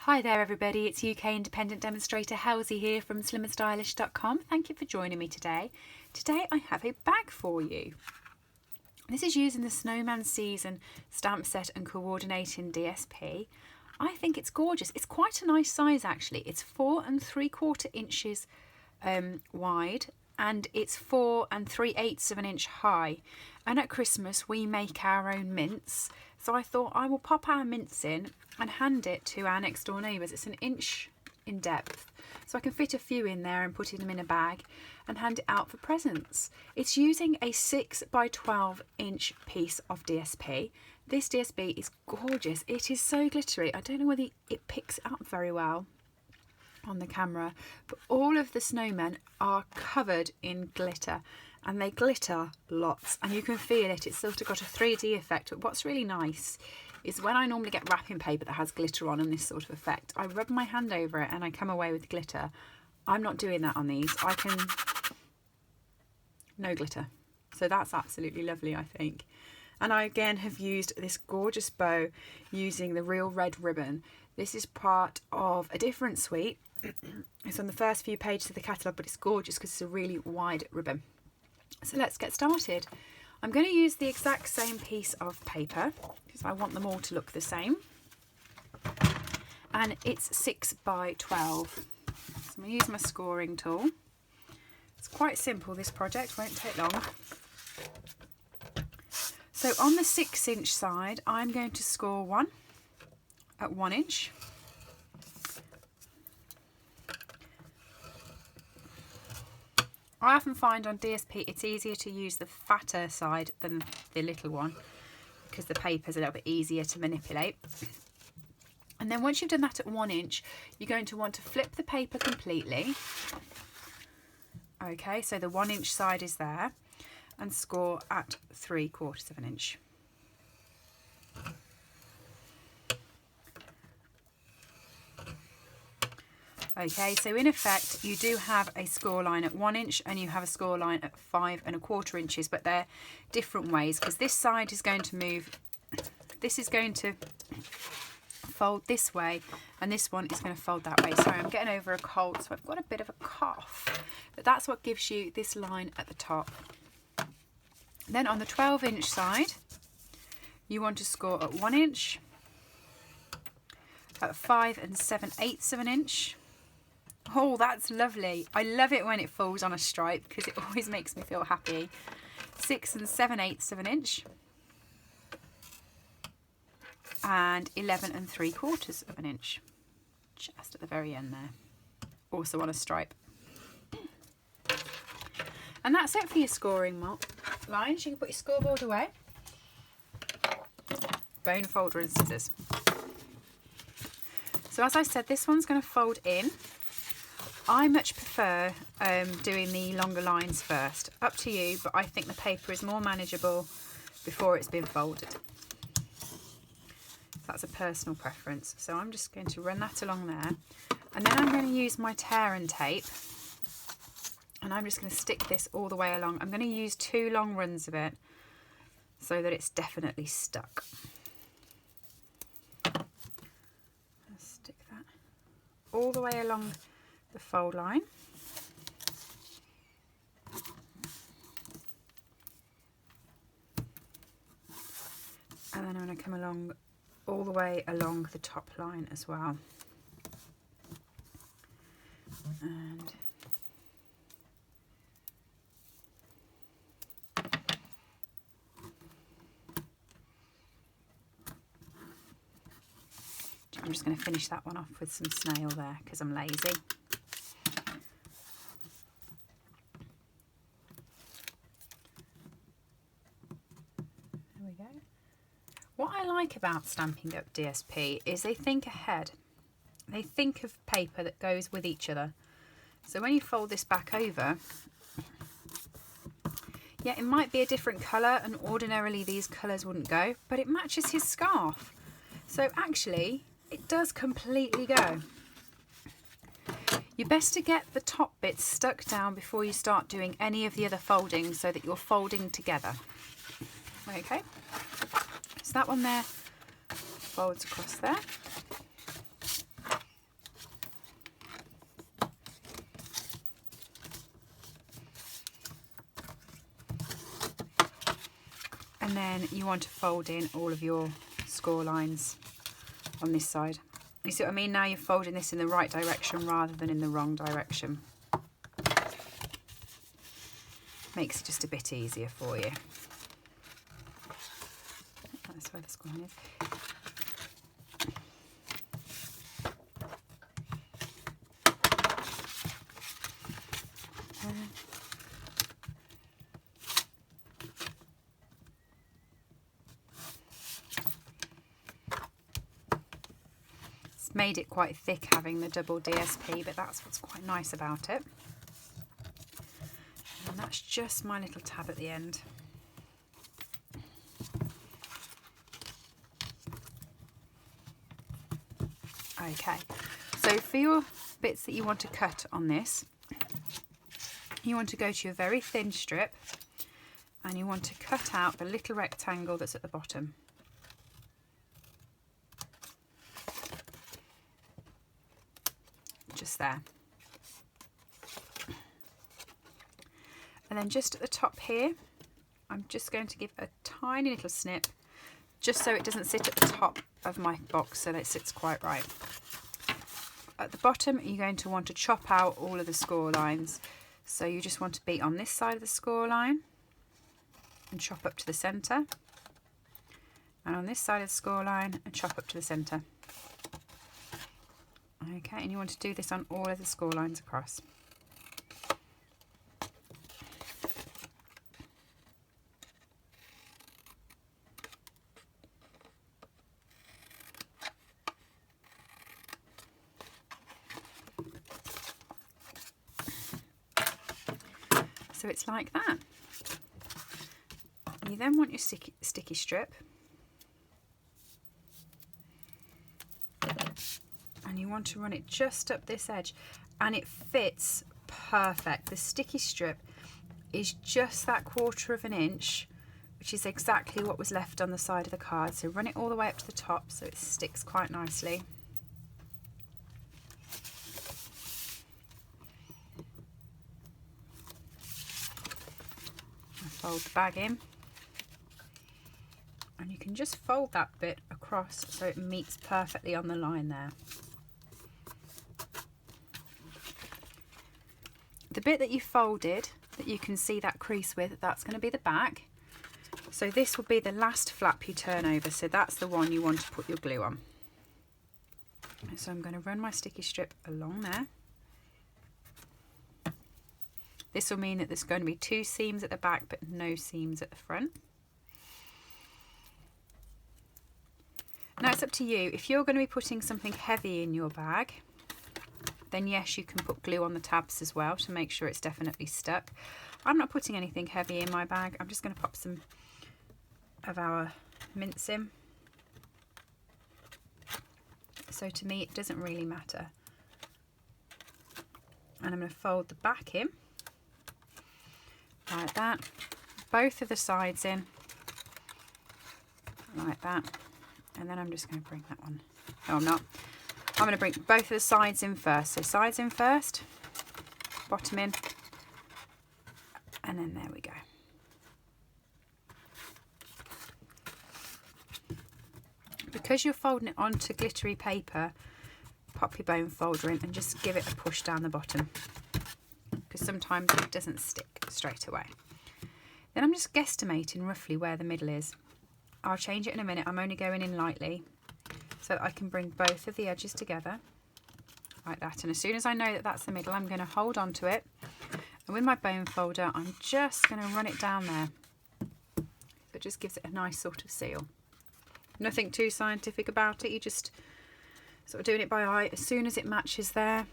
Hi there everybody, it's UK independent demonstrator Halsey here from slimandstylish.com. Thank you for joining me today. Today I have a bag for you. This is using the Snowman Season stamp set and coordinating DSP. I think it's gorgeous. It's quite a nice size actually. It's 4 3/4 inches wide and it's 4 3/8 of an inch high. And at Christmas we make our own mints. So I thought I will pop our mints in and hand it to our next door neighbours. It's an inch in depth, so I can fit a few in there and put them in a bag and hand it out for presents. It's using a 6 by 12 inch piece of DSP. This DSP is gorgeous. It is so glittery. I don't know whether it picks up very well on the camera, but all of the snowmen are covered in glitter and they glitter lots and you can feel it. It's sort of got a 3D effect, but what's really nice is when I normally get wrapping paper that has glitter on and this sort of effect, I rub my hand over it and I come away with glitter. I'm not doing that on these. I can no glitter, so that's absolutely lovely, I think. And I again have used this gorgeous bow using the real red ribbon. This is part of a different suite. It's on the first few pages of the catalogue, but it's gorgeous because it's a really wide ribbon. So let's get started. I'm going to use the exact same piece of paper because I want them all to look the same. And it's 6 by 12. So I'm going to use my scoring tool. It's quite simple, this project, won't take long. So on the 6 inch side, I'm going to score one at 1 inch. I often find on DSP it's easier to use the fatter side than the little one because the paper's a little bit easier to manipulate. And then once you've done that at 1 inch, you're going to want to flip the paper completely. Okay, so the 1 inch side is there, and score at 3/4 of an inch. Okay, so in effect you do have a score line at 1 inch and you have a score line at 5 1/4 inches, but they're different ways because this side is going to move, this is going to fold this way and this one is going to fold that way. Sorry, I'm getting over a cold, so I've got a bit of a cough, but that's what gives you this line at the top. Then on the 12 inch side, you want to score at 1 inch, at 5 7/8 of an inch. Oh, that's lovely. I love it when it falls on a stripe because it always makes me feel happy. 6 7/8 of an inch. And 11 3/4 of an inch. Just at the very end there. Also on a stripe. And that's it for your scoring lines. You can put your scoreboard away. Bone folder and scissors. So as I said, this one's going to fold in. I much prefer doing the longer lines first. Up to you, but I think the paper is more manageable before it's been folded. That's a personal preference. So I'm just going to run that along there. And then I'm going to use my tear and tape. And I'm just going to stick this all the way along. I'm going to use 2 long runs of it so that it's definitely stuck. Stick that all the way along the fold line. And then I'm going to come along all the way along the top line as well. And I'm just going to finish that one off with some snail there because I'm lazy. What I like about Stampin' Up! DSP is they think ahead. They think of paper that goes with each other. So when you fold this back over, yeah, it might be a different colour and ordinarily these colours wouldn't go, but it matches his scarf. So actually, it does completely go. You're best to get the top bits stuck down before you start doing any of the other folding so that you're folding together. Okay. So that one there folds across there. And then you want to fold in all of your score lines on this side. You see what I mean? Now you're folding this in the right direction rather than in the wrong direction. Makes it just a bit easier for you. That's where the score line is. It's made it quite thick having the double DSP, but that's what's quite nice about it. And that's just my little tab at the end. Okay, so for your bits that you want to cut on this, you want to go to your very thin strip and you want to cut out the little rectangle that's at the bottom. Just there. And then just at the top here, I'm just going to give a tiny little snip, just so it doesn't sit at the top of my box, so that it sits quite right. At the bottom, you're going to want to chop out all of the score lines. So you just want to be on this side of the score line and chop up to the centre. And on this side of the score line and chop up to the centre. Okay, and you want to do this on all of the score lines across. So it's like that. You then want your sticky strip, and you want to run it just up this edge, and it fits perfect. The sticky strip is just that 1/4 of an inch, which is exactly what was left on the side of the card. So run it all the way up to the top so it sticks quite nicely. Fold the bag in, and you can just fold that bit across so it meets perfectly on the line there. The bit that you folded, that you can see that crease with, that's going to be the back. So this will be the last flap you turn over, so that's the one you want to put your glue on. So I'm going to run my sticky strip along there. This will mean that there's going to be 2 seams at the back but no seams at the front. Now it's up to you. If you're going to be putting something heavy in your bag, then yes, you can put glue on the tabs as well to make sure it's definitely stuck. I'm not putting anything heavy in my bag. I'm just going to pop some of our mince in. So to me it doesn't really matter. And I'm going to fold the back in. Like that, both of the sides in, like that, and then I'm just going to bring that one, no I'm not, I'm going to bring both of the sides in first, so sides in first, bottom in, and then there we go. Because you're folding it onto glittery paper, pop your bone folder in and just give it a push down the bottom, because sometimes it doesn't stick straight away. Then I'm just guesstimating roughly where the middle is. I'll change it in a minute. I'm only going in lightly so that I can bring both of the edges together like that. And as soon as I know that that's the middle, I'm going to hold on to it, and with my bone folder I'm just going to run it down there. So it just gives it a nice sort of seal. Nothing too scientific about it, you just sort of doing it by eye. As soon as it matches there,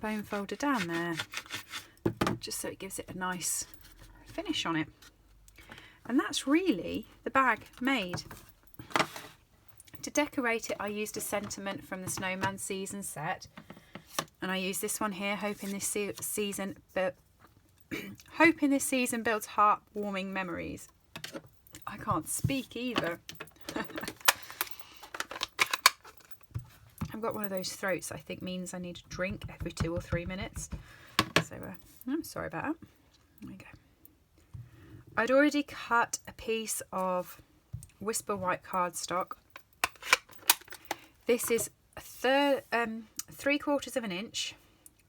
bone folder down there, just so it gives it a nice finish on it. And that's really the bag made. To decorate it, I used a sentiment from the Snowman season set, and I used this one here, hoping this season builds heartwarming memories. I can't speak either. I've got one of those throats I think means I need a drink every 2 or 3 minutes. So I'm sorry about that. There we go. I'd already cut a piece of Whisper white cardstock. This is 3/4 of an inch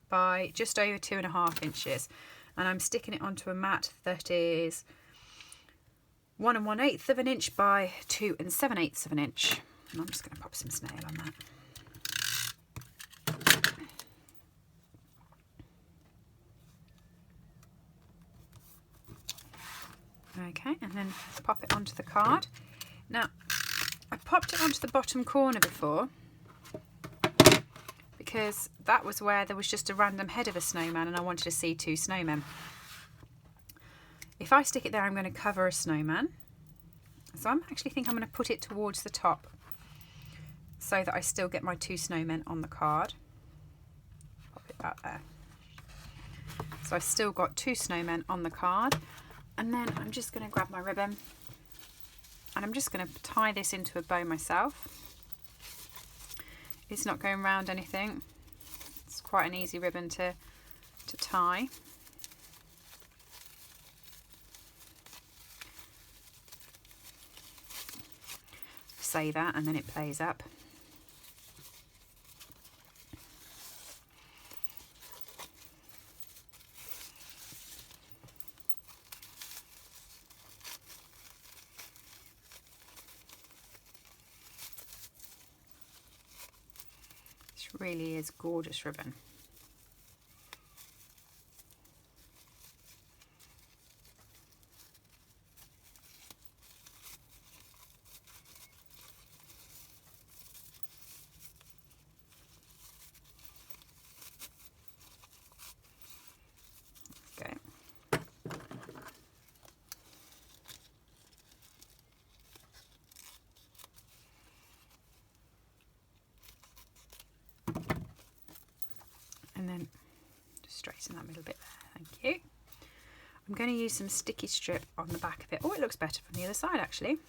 by just over 2.5 inches, and I'm sticking it onto a mat that is 1 1/8 of an inch by 2 7/8 of an inch. And I'm just going to pop some snail on that. Okay, and then pop it onto the card. Now, I popped it onto the bottom corner before because that was where there was just a random head of a snowman and I wanted to see 2 snowmen. If I stick it there, I'm going to cover a snowman. So I actually think I'm going to put it towards the top so that I still get my 2 snowmen on the card. Pop it back there. So I've still got 2 snowmen on the card. And then I'm just going to grab my ribbon and I'm just going to tie this into a bow myself. It's not going around anything. It's quite an easy ribbon to tie. Say that and then it plays up. Really is gorgeous ribbon. Okay. And then just straighten that middle bit there, thank you. I'm going to use some sticky strip on the back of it. Oh, it looks better from the other side actually.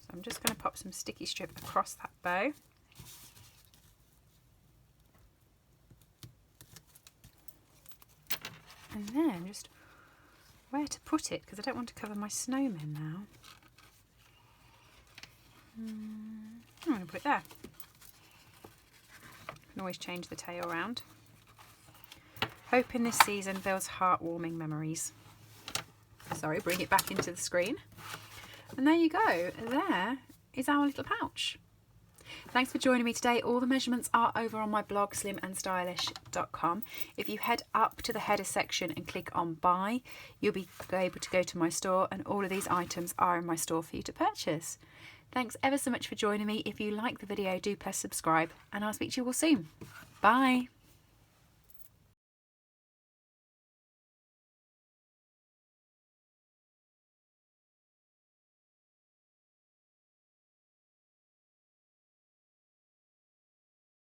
So I'm just going to pop some sticky strip across that bow. And then just where to put it, because I don't want to cover my snowmen now. I'm going to put it there. Can always change the tail round. Hoping this season builds heartwarming memories. Sorry, bring it back into the screen. And there you go. There is our little pouch. Thanks for joining me today. All the measurements are over on my blog, slimandstylish.com. If you head up to the header section and click on buy, you'll be able to go to my store, and all of these items are in my store for you to purchase. Thanks ever so much for joining me. If you like the video, do press subscribe, and I'll speak to you all soon. Bye.